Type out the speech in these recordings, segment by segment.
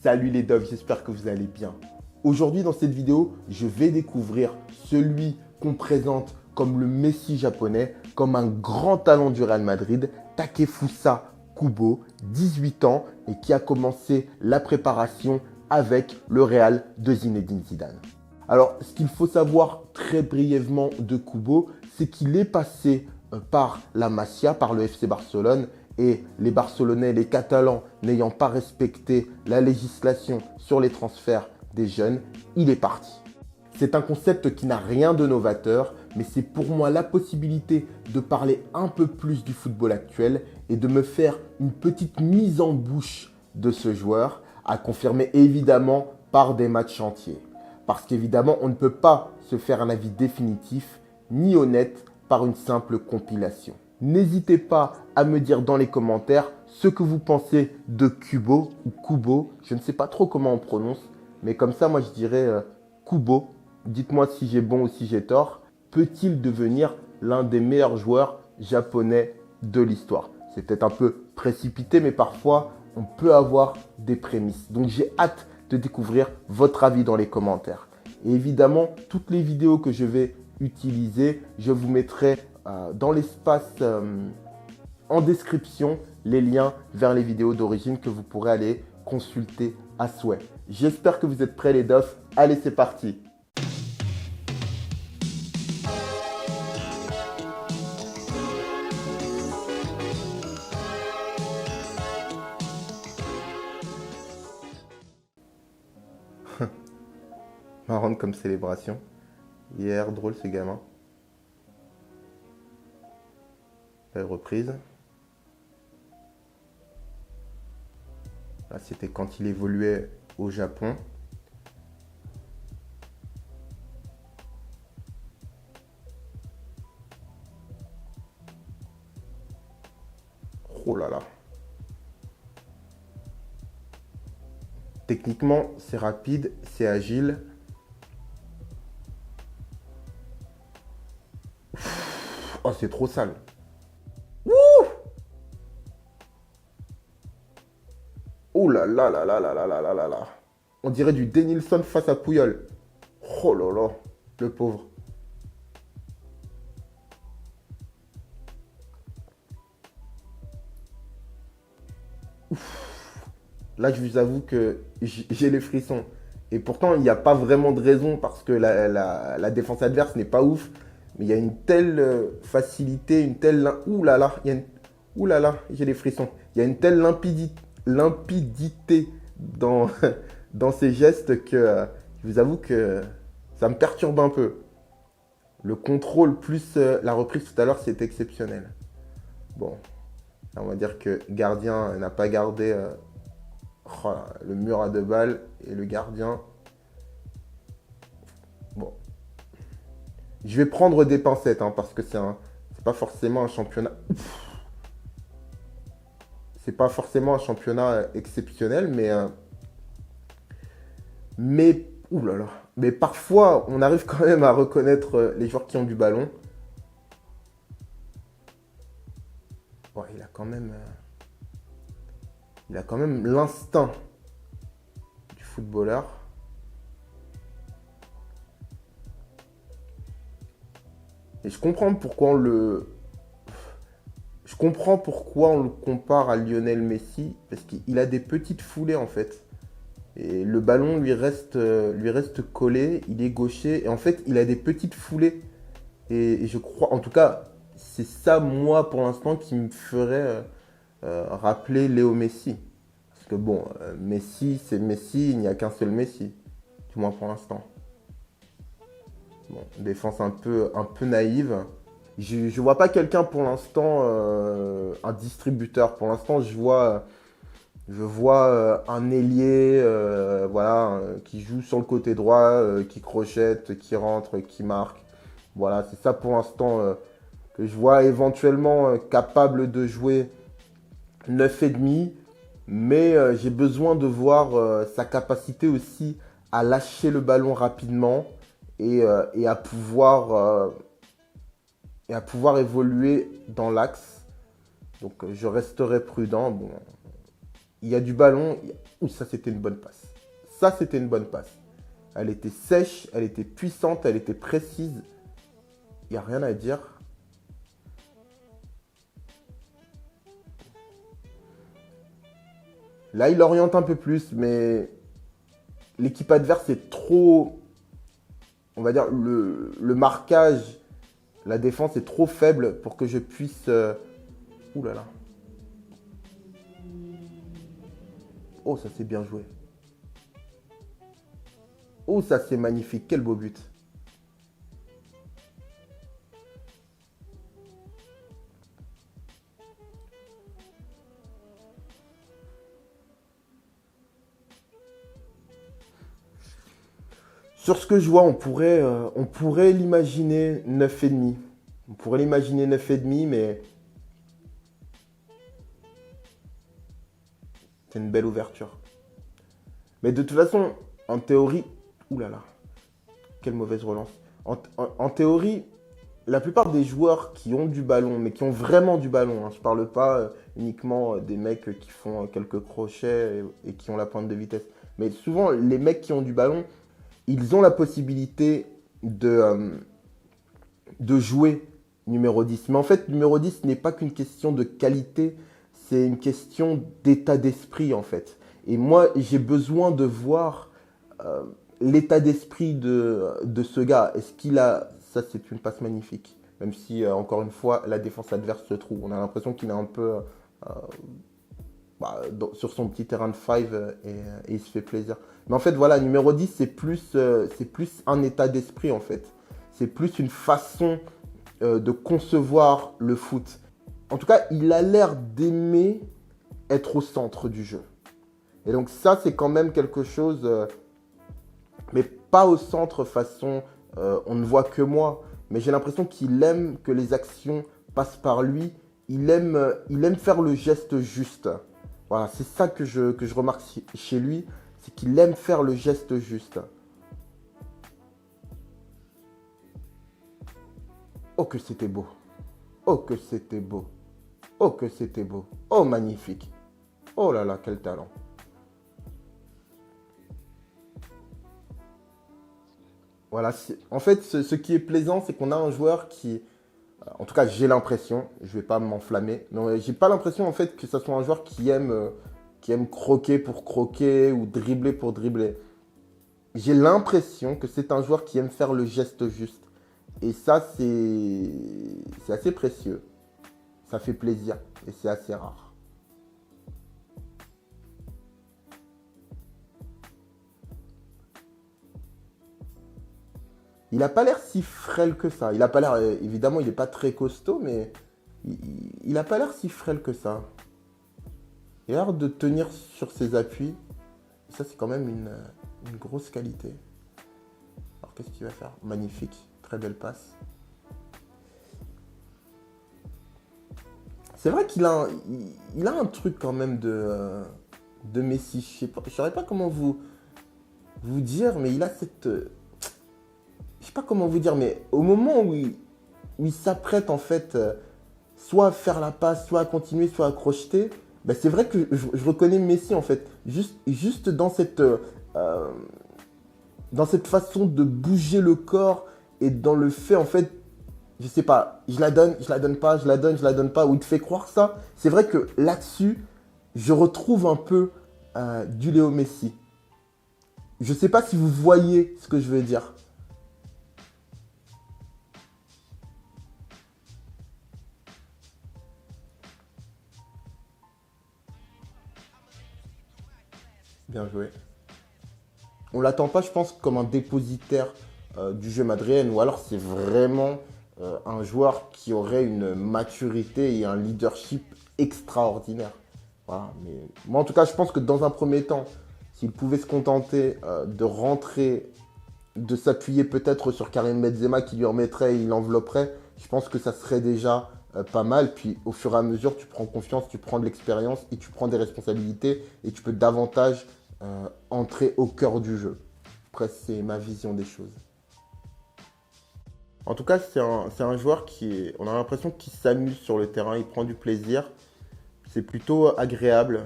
Salut les doves, j'espère que vous allez bien. Aujourd'hui dans cette vidéo, je vais découvrir celui qu'on présente comme le Messi japonais, comme un grand talent du Real Madrid, Takefusa Kubo, 18 ans et qui a commencé la préparation avec le Real de Zinedine Zidane. Alors, ce qu'il faut savoir très brièvement de Kubo, c'est qu'il est passé par la Masia, par le FC Barcelone, et les Barcelonais, les Catalans, n'ayant pas respecté la législation sur les transferts des jeunes, il est parti. C'est un concept qui n'a rien de novateur, mais c'est pour moi la possibilité de parler un peu plus du football actuel et de me faire une petite mise en bouche de ce joueur, à confirmer évidemment par des matchs entiers. Parce qu'évidemment, on ne peut pas se faire un avis définitif ni honnête par une simple compilation. N'hésitez pas à me dire dans les commentaires ce que vous pensez de Kubo ou Kubo. Je ne sais pas trop comment on prononce, mais comme ça, moi je dirais Kubo. Dites-moi si j'ai bon ou si j'ai tort. Peut-il devenir l'un des meilleurs joueurs japonais de l'histoire? C'est peut-être un peu précipité, mais parfois on peut avoir des prémices. Donc j'ai hâte de découvrir votre avis dans les commentaires. Et évidemment, toutes les vidéos que je vais utiliser, je vous mettrai dans l'espace en description les liens vers les vidéos d'origine que vous pourrez aller consulter à souhait. J'espère que vous êtes prêts les dofs. Allez, c'est parti! Marrant comme célébration. Hier, drôle ce gamin. Belle reprise. Là, c'était quand il évoluait au Japon. Oh là là. Techniquement, c'est rapide, c'est agile. Oh, c'est trop sale. Wouh! Oh là là là là là là là là là là. On dirait du Denilson face à Puyol. Oh là là, le pauvre. Ouf. Là, je vous avoue que j'ai les frissons. Et pourtant, il n'y a pas vraiment de raison parce que la défense adverse n'est pas ouf. Mais il y a une telle facilité, une telle... Ouh là là, ouh là là, j'ai des frissons. Il y a une telle limpidité dans, dans ces gestes que je vous avoue que ça me perturbe un peu. Le contrôle plus la reprise tout à l'heure, c'est exceptionnel. Bon, là, on va dire que gardien n'a pas gardé le mur à 2 balles et le gardien... Bon. Je vais prendre des pincettes parce que c'est pas forcément un championnat. C'est pas forcément un championnat exceptionnel, mais ouh là là. Mais parfois, on arrive quand même à reconnaître les joueurs qui ont du ballon. Ouais, il a quand même l'instinct du footballeur. Et je comprends pourquoi on le compare à Lionel Messi, parce qu'il a des petites foulées en fait. Et le ballon lui reste collé, il est gaucher, et en fait il a des petites foulées. Et je crois, en tout cas, c'est ça moi pour l'instant qui me ferait rappeler Léo Messi. Parce que bon, Messi c'est Messi, il n'y a qu'un seul Messi, du moins pour l'instant. Bon, défense un peu naïve. Je vois pas quelqu'un pour l'instant, un distributeur. Pour l'instant, je vois un ailier voilà, qui joue sur le côté droit, qui crochette, qui rentre, qui marque. Voilà, c'est ça pour l'instant que je vois éventuellement capable de jouer 9,5. Mais j'ai besoin de voir sa capacité aussi à lâcher le ballon rapidement. Et à pouvoir évoluer dans l'axe. Donc je resterai prudent. Bon, il y a du ballon. Ouh, ça, c'était une bonne passe. Ça, c'était une bonne passe. Elle était sèche, elle était puissante, elle était précise. Il n'y a rien à dire. Là, il oriente un peu plus, mais l'équipe adverse est trop... On va dire, le marquage, la défense est trop faible pour que je puisse... Ouh là là. Oh, ça c'est bien joué. Oh, ça c'est magnifique. Quel beau but. Sur ce que je vois, on pourrait l'imaginer 9,5. On pourrait l'imaginer 9,5, mais c'est une belle ouverture. Mais de toute façon, en théorie... Ouh là là, quelle mauvaise relance. En théorie, la plupart des joueurs qui ont du ballon, mais qui ont vraiment du ballon, hein, je ne parle pas uniquement des mecs qui font quelques crochets et qui ont la pointe de vitesse, mais souvent, les mecs qui ont du ballon, ils ont la possibilité de jouer numéro 10. Mais en fait, numéro 10 n'est pas qu'une question de qualité, c'est une question d'état d'esprit en fait. Et moi, j'ai besoin de voir l'état d'esprit de ce gars. Est-ce qu'il a... Ça, c'est une passe magnifique. Même si, encore une fois, la défense adverse se trouve. On a l'impression qu'il est un peu sur son petit terrain de five et il se fait plaisir. Mais en fait, voilà, numéro 10, c'est plus un état d'esprit, en fait. C'est plus une façon de concevoir le foot. En tout cas, il a l'air d'aimer être au centre du jeu. Et donc ça, c'est quand même quelque chose, mais pas au centre façon on ne voit que moi. Mais j'ai l'impression qu'il aime que les actions passent par lui. Il aime faire le geste juste. Voilà, c'est ça que je remarque chez lui, c'est qu'il aime faire le geste juste. Oh que c'était beau. Oh que c'était beau. Oh que c'était beau. Oh magnifique. Oh là là, quel talent. Voilà, en fait, ce qui est plaisant, c'est qu'on a un joueur qui, en tout cas, j'ai l'impression, je ne vais pas m'enflammer, mais j'ai pas l'impression en fait que ce soit un joueur qui aime croquer pour croquer ou dribbler pour dribbler. J'ai l'impression que c'est un joueur qui aime faire le geste juste. Et ça, c'est assez précieux. Ça fait plaisir et c'est assez rare. Il n'a pas l'air si frêle que ça. Il a pas l'air, évidemment, il n'est pas très costaud, mais il n'a pas l'air si frêle que ça. Il a l'air de tenir sur ses appuis. Ça, c'est quand même une grosse qualité. Alors, qu'est-ce qu'il va faire? Magnifique. Très belle passe. C'est vrai il a un truc quand même de Messi. Je ne saurais pas comment vous dire, mais il a cette... je sais pas comment vous dire, mais au moment où il s'apprête en fait soit à faire la passe, soit à continuer, soit à crocheter, ben c'est vrai que je reconnais Messi en fait. Juste dans cette façon de bouger le corps et dans le fait en fait, je sais pas, je la donne pas, je la donne pas, où il te fait croire ça. C'est vrai que là-dessus, je retrouve un peu du Léo Messi. Je sais pas si vous voyez ce que je veux dire. Bien joué. On l'attend pas, je pense, comme un dépositaire du jeu madrilène, ou alors c'est vraiment un joueur qui aurait une maturité et un leadership extraordinaire. Voilà. Mais moi, en tout cas, je pense que dans un premier temps, s'il pouvait se contenter de rentrer, de s'appuyer peut-être sur Karim Benzema qui lui remettrait, il envelopperait, je pense que ça serait déjà pas mal. Puis au fur et à mesure, tu prends confiance, tu prends de l'expérience et tu prends des responsabilités et tu peux davantage entrer au cœur du jeu. Après, c'est ma vision des choses. En tout cas, c'est un joueur on a l'impression qu'il s'amuse sur le terrain, il prend du plaisir. C'est plutôt agréable.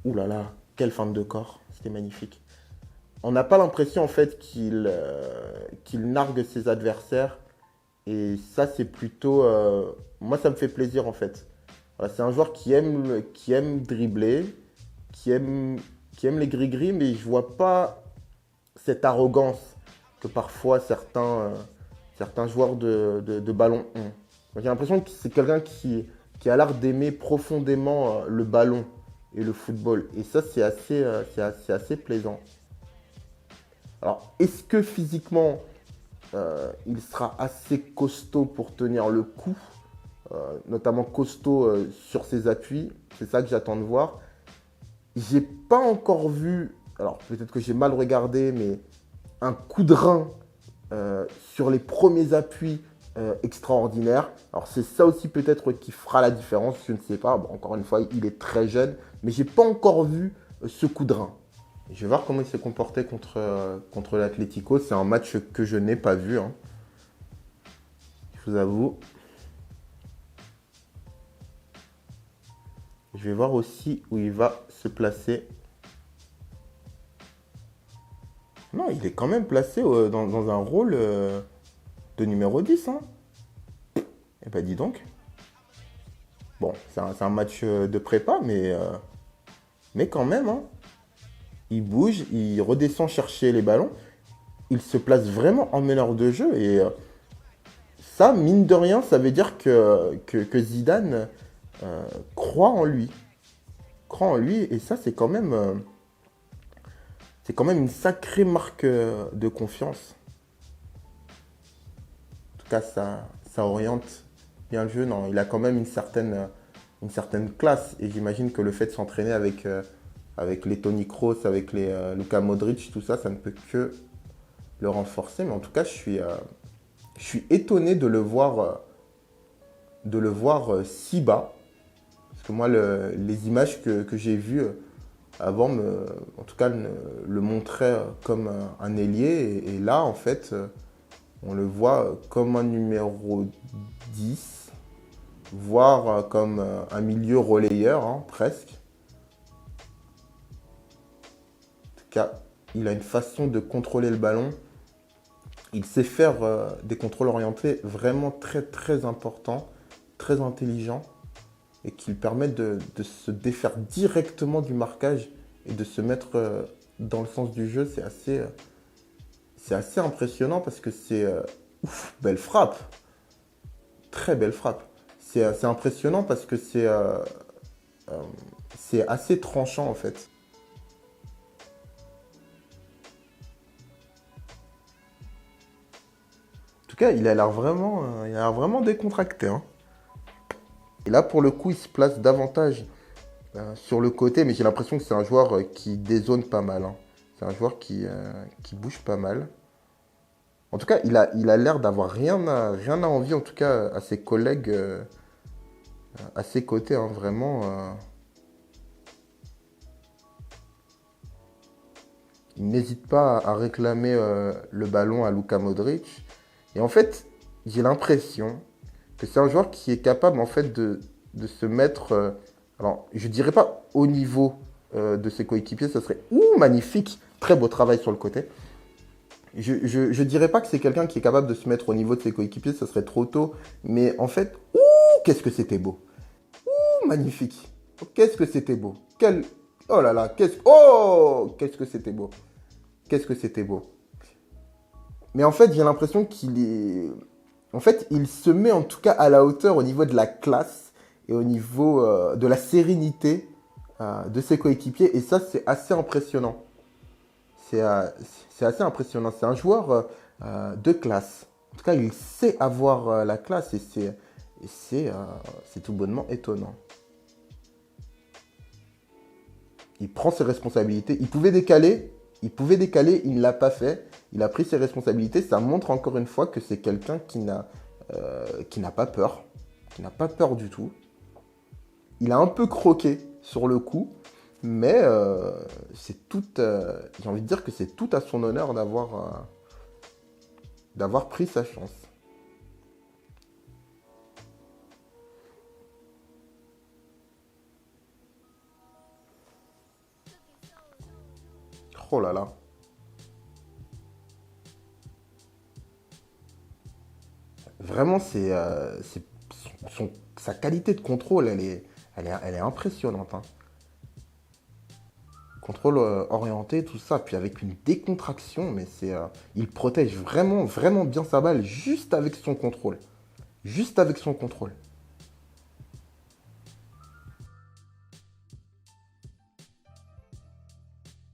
Ouh là là, Quelle feinte de corps, c'était magnifique. On n'a pas l'impression en fait qu'il nargue ses adversaires. Et ça, c'est plutôt... moi, ça me fait plaisir en fait. Voilà, c'est un joueur qui aime dribbler, qui aime, qui aime les gris-gris, mais je vois pas cette arrogance que parfois certains joueurs de ballon ont. J'ai l'impression que c'est quelqu'un qui a l'air d'aimer profondément le ballon et le football. Et ça, c'est assez plaisant. Alors, est-ce que physiquement, il sera assez costaud pour tenir le coup, notamment costaud sur ses appuis? C'est ça que j'attends de voir. J'ai pas encore vu, alors peut-être que j'ai mal regardé, mais un coup de rein sur les premiers appuis extraordinaire. Alors c'est ça aussi peut-être qui fera la différence, je ne sais pas. Bon, encore une fois, il est très jeune, mais j'ai pas encore vu ce coup de rein. Je vais voir comment il s'est comporté contre l'Atlético. C'est un match que je n'ai pas vu, hein. Je vous avoue. Je vais voir aussi où il va se placer. Non, il est quand même placé dans un rôle de numéro 10, hein. Eh ben dis donc. Bon, c'est un match de prépa, mais quand même, hein. Il bouge, il redescend chercher les ballons. Il se place vraiment en meneur de jeu. Et ça, mine de rien, ça veut dire que Zidane croit en lui. Croit en lui. Et ça, c'est quand même une sacrée marque de confiance. En tout cas, ça oriente bien le jeu. Non, il a quand même une certaine classe. Et j'imagine que le fait de s'entraîner avec les Toni Kroos, avec les Luka Modric, tout ça, ça ne peut que le renforcer. Mais en tout cas, je suis étonné de le voir, si bas. Parce que moi, les images que j'ai vues avant, en tout cas, le montraient comme un ailier. Et là, en fait, on le voit comme un numéro 10, voire comme un milieu relayeur, hein, presque. En tout cas, il a une façon de contrôler le ballon. Il sait faire des contrôles orientés vraiment très très importants, très intelligents, et qui lui permettent de se défaire directement du marquage et de se mettre dans le sens du jeu. C'est assez impressionnant parce que c'est... belle frappe. Très belle frappe. C'est impressionnant parce que c'est assez tranchant en fait. En tout cas, il a l'air vraiment décontracté, hein. Et là, pour le coup, il se place davantage sur le côté, mais j'ai l'impression que c'est un joueur qui dézone pas mal, hein. C'est un joueur qui bouge pas mal. En tout cas, il a l'air d'avoir rien à envier, en tout cas, à ses collègues à ses côtés, hein, vraiment. Il n'hésite pas à réclamer le ballon à Luka Modric. Et en fait, j'ai l'impression que c'est un joueur qui est capable en fait de se mettre, alors je dirais pas au niveau de ses coéquipiers, ça serait magnifique, très beau travail sur le côté. Je dirais pas que c'est quelqu'un qui est capable de se mettre au niveau de ses coéquipiers, ça serait trop tôt, mais en fait, qu'est-ce que c'était beau, magnifique, qu'est-ce que c'était beau, oh là là, qu'est-ce que c'était beau, qu'est-ce que c'était beau. Mais en fait, j'ai l'impression qu'il est... En fait, il se met en tout cas à la hauteur au niveau de la classe et au niveau de la sérénité de ses coéquipiers. Et ça, c'est assez impressionnant. C'est c'est assez impressionnant. C'est un joueur de classe. En tout cas, il sait avoir la classe et c'est tout bonnement étonnant. Il prend ses responsabilités. Il ne l'a pas fait. Il a pris ses responsabilités. Ça montre encore une fois que c'est quelqu'un qui n'a pas peur. Qui n'a pas peur du tout. Il a un peu croqué sur le coup. Mais c'est tout. J'ai envie de dire que c'est tout à son honneur d'avoir pris sa chance. Oh là là. Vraiment, sa qualité de contrôle, elle est impressionnante, hein. Contrôle orienté, tout ça, puis avec une décontraction, mais il protège vraiment, vraiment bien sa balle juste avec son contrôle. Juste avec son contrôle.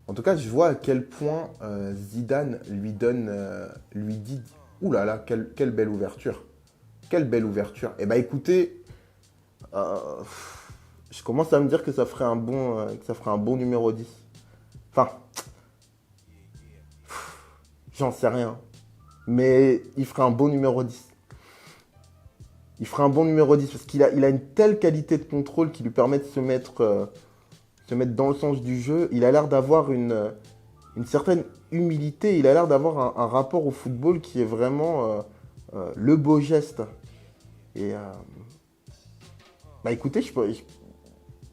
En tout cas, je vois à quel point Zidane lui dit, ouh là là, quelle belle ouverture. Quelle belle ouverture. Eh ben écoutez, euh, je commence à me dire que ça ferait un bon numéro 10. Enfin, j'en sais rien. Mais il ferait un bon numéro 10. Il ferait un bon numéro 10 parce il a une telle qualité de contrôle qui lui permet de se mettre dans le sens du jeu. Il a l'air d'avoir une certaine humilité. Il a l'air d'avoir un rapport au football qui est vraiment le beau geste. Et bah écoutez,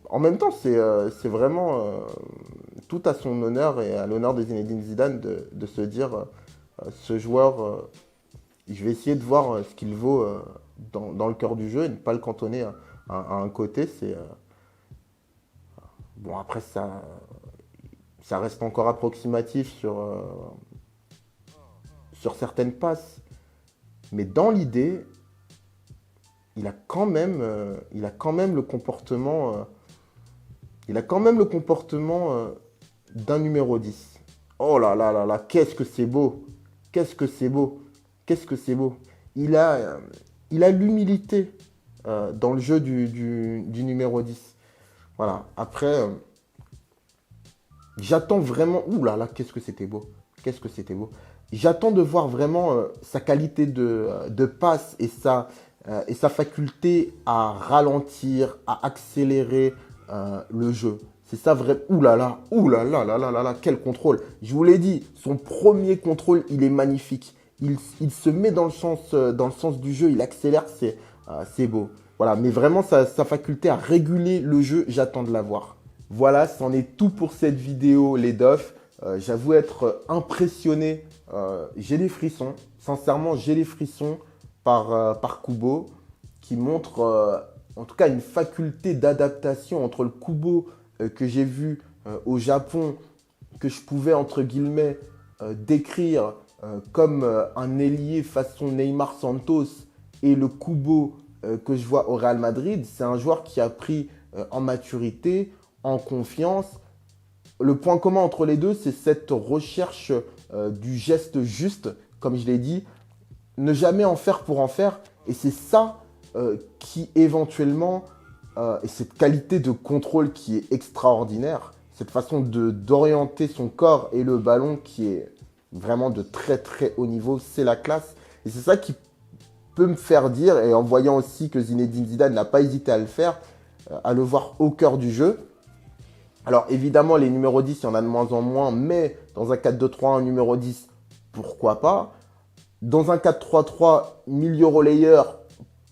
en même temps, c'est vraiment tout à son honneur et à l'honneur de Zinedine Zidane de se dire ce joueur, je vais essayer de voir ce qu'il vaut dans le cœur du jeu et ne pas le cantonner à un côté. Bon, après, ça reste encore approximatif sur certaines passes. Mais dans l'idée, il a quand même le comportement, d'un numéro 10. Oh là là là là, qu'est-ce que c'est beau! Qu'est-ce que c'est beau! Qu'est-ce que c'est beau! Il a l'humilité dans le jeu du numéro 10. Voilà. Après, j'attends vraiment... Ouh là là, qu'est-ce que c'était beau! Qu'est-ce que c'était beau! J'attends de voir vraiment sa qualité de passe et sa faculté à ralentir, à accélérer le jeu. C'est ça vrai. Ouh là là, ouh là là là là là là, quel contrôle. Je vous l'ai dit, son premier contrôle, il est magnifique. Il se met dans le sens du jeu, il accélère, c'est beau. Voilà, mais vraiment sa faculté à réguler le jeu, j'attends de la voir. Voilà, c'en est tout pour cette vidéo, les dofs. J'avoue être impressionné. J'ai des frissons. Sincèrement, j'ai des frissons par Kubo, qui montre en tout cas une faculté d'adaptation entre le Kubo que j'ai vu au Japon, que je pouvais entre guillemets décrire comme un ailier façon Neymar Santos, et le Kubo que je vois au Real Madrid. C'est un joueur qui a pris en maturité, en confiance. Le point commun entre les deux, c'est cette recherche du geste juste, comme je l'ai dit, ne jamais en faire pour en faire. Et c'est ça qui éventuellement, et cette qualité de contrôle qui est extraordinaire, cette façon d'orienter son corps et le ballon qui est vraiment de très très haut niveau, c'est la classe. Et c'est ça qui peut me faire dire, et en voyant aussi que Zinedine Zidane n'a pas hésité à le faire, à le voir au cœur du jeu. Alors évidemment, les numéros 10, il y en a de moins en moins, mais dans un 4-2-3-1, un numéro 10, pourquoi pas. Dans un 4-3-3, milieu relayeur,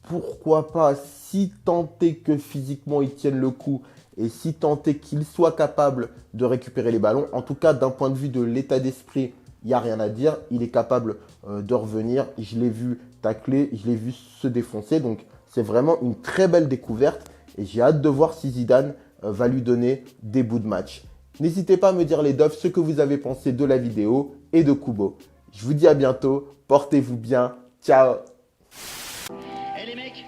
pourquoi pas, si tant est que physiquement il tienne le coup et si tant est qu'il soit capable de récupérer les ballons. En tout cas, d'un point de vue de l'état d'esprit, il n'y a rien à dire. Il est capable de revenir. Je l'ai vu tacler, je l'ai vu se défoncer. Donc, c'est vraiment une très belle découverte et j'ai hâte de voir si Zidane va lui donner des bouts de match. N'hésitez pas à me dire les dofs ce que vous avez pensé de la vidéo et de Kubo. Je vous dis à bientôt, portez-vous bien, ciao. Eh les mecs,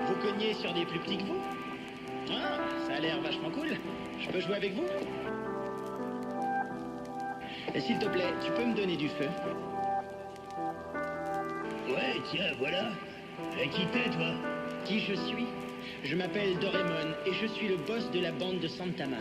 vous cognez sur des plus petits que vous? Hein? Ça a l'air vachement cool. Je peux jouer avec vous? Et s'il te plaît, tu peux me donner du feu? Ouais, tiens, voilà. Qui t'es, toi? Qui je suis? Je m'appelle Doraemon et je suis le boss de la bande de Santama.